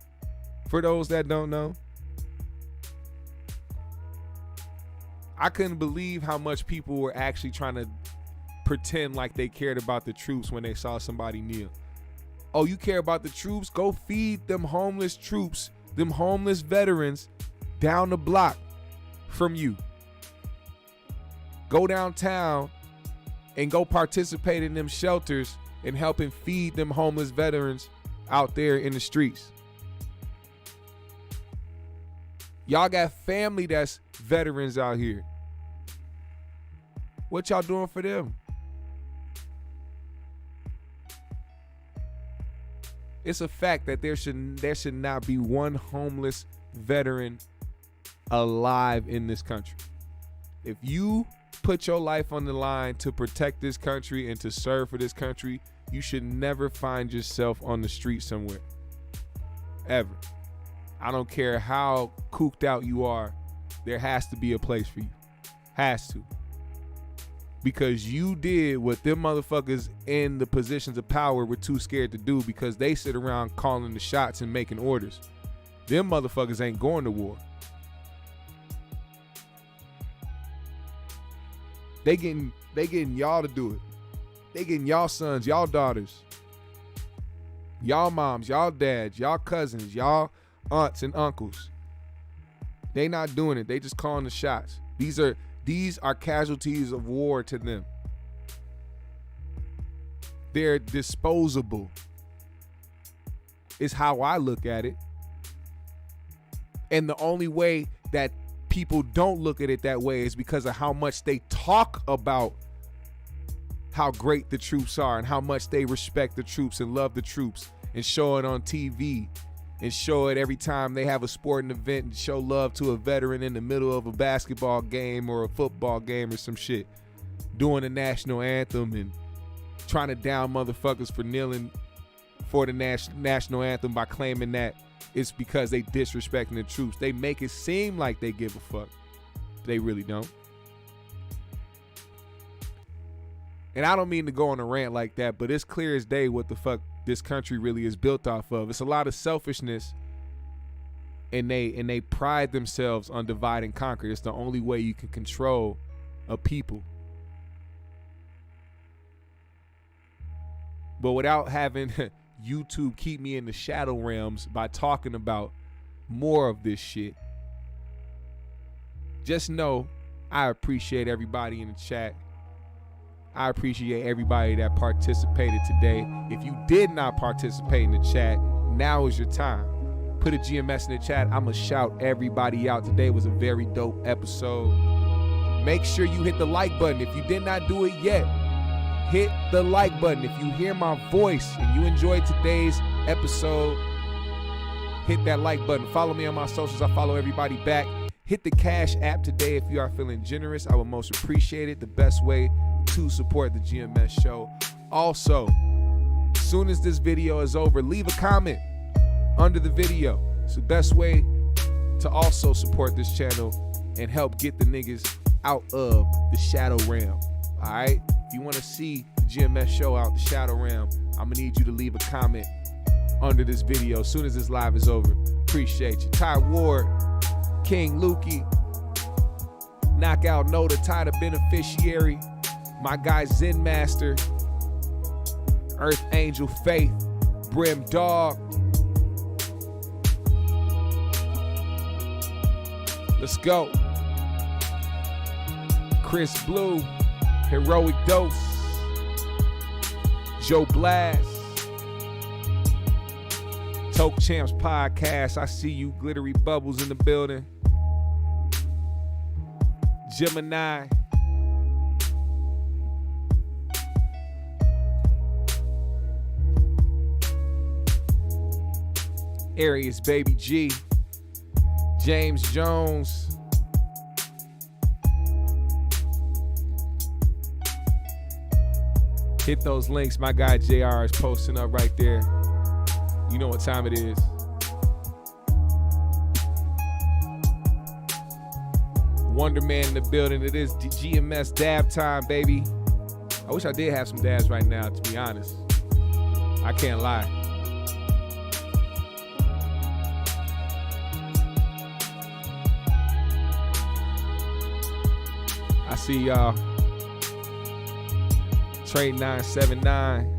for those that don't know. I couldn't believe how much people were actually trying to pretend like they cared about the troops when they saw somebody kneel. Oh, you care about the troops? Go feed them homeless troops, them homeless veterans down the block from you. Go downtown and go participate in them shelters and helping feed them homeless veterans out there in the streets. Y'all got family that's veterans out here. What y'all doing for them? It's a fact that there should not be one homeless veteran alive in this country. If you put your life on the line to protect this country and to serve for this country, you should never find yourself on the street somewhere. Ever. I don't care how cooked out you are, there has to be a place for you. Has to. Because you did what them motherfuckers in the positions of power were too scared to do, because they sit around calling the shots and making orders. Them motherfuckers ain't going to war. They getting y'all to do it. They getting y'all sons, y'all daughters, y'all moms, y'all dads, y'all cousins, y'all aunts and uncles. They not doing it. They just calling the shots. These are casualties of war to them. They're disposable. Is how I look at it. And the only way that people don't look at it that way is because of how much they talk about how great the troops are and how much they respect the troops and love the troops, and show it on TV and show it every time they have a sporting event and show love to a veteran in the middle of a basketball game or a football game or some shit, doing the national anthem and trying to down motherfuckers for kneeling for the national anthem by claiming that it's because they disrespecting the troops. They make it seem like they give a fuck. They really don't. And I don't mean to go on a rant like that, but it's clear as day what the fuck this country really is built off of. It's a lot of selfishness, and they pride themselves on divide and conquer. It's the only way you can control a people. But without having YouTube keep me in the shadow realms by talking about more of this shit, just know I appreciate everybody in the chat. I appreciate everybody that participated today. If you did not participate in the chat, now is your time. Put a GMS in the chat. I'm going to shout everybody out. Today was a very dope episode. Make sure you hit the like button. If you did not do it yet, hit the like button. If you hear my voice and you enjoyed today's episode, hit that like button. Follow me on my socials. I follow everybody back. Hit the Cash app today if you are feeling generous. I would most appreciate it. The best way to support the GMS show. Also, as soon as this video is over, leave a comment under the video. It's the best way to also support this channel and help get the niggas out of the shadow realm. All right? If you want to see the GMS show out the shadow realm, I'm going to need you to leave a comment under this video as soon as this live is over. Appreciate you. Ty Ward, King Lukey, Knockout Noda, Ty the Beneficiary, my guy Zen Master, Earth Angel Faith, Brim Dog. Let's go. Chris Blue, Heroic Dose, Joe Blast, Toke Champs Podcast. I see you, Glittery Bubbles in the building. Gemini. Arius Baby G. James Jones. Hit those links. My guy JR is posting up right there. You know what time it is. Wonder Man in the building. It is GMS dab time, baby. I wish I did have some dabs right now, to be honest. I can't lie. I see y'all. Trade 979.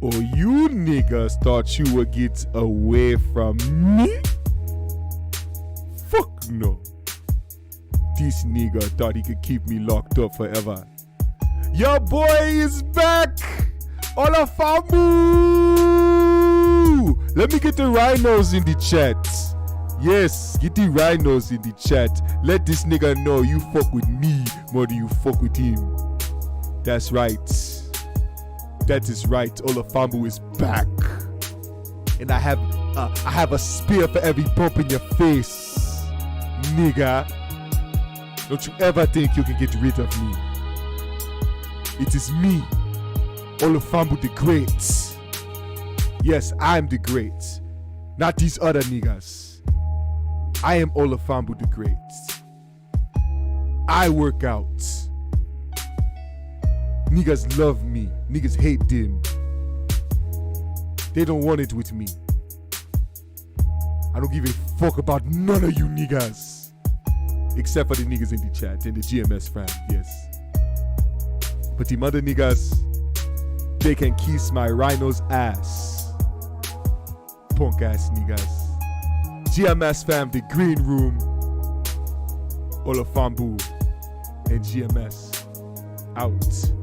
Oh, you niggas thought you would get away from me? Fuck no. This nigga thought he could keep me locked up forever. Your boy is back! Olafamu! Let me get the rhinos in the chat. Yes, get the rhinos in the chat. Let this nigga know you fuck with me more than you fuck with him. That's right. That is right. Olafamu is back. And I have a spear for every bump in your face. Nigga. Don't you ever think you can get rid of me. It is me, Olafamu the Great. Yes, I'm the Great. Not these other niggas. I am Olafamu the Great. I work out. Niggas love me. Niggas hate them. They don't want it with me. I don't give a fuck about none of you niggas. Except for the niggas in the chat and the GMS fam, yes. But the other niggas, they can kiss my rhino's ass. Punk ass niggas. GMS fam, the green room. Olafamu and GMS out.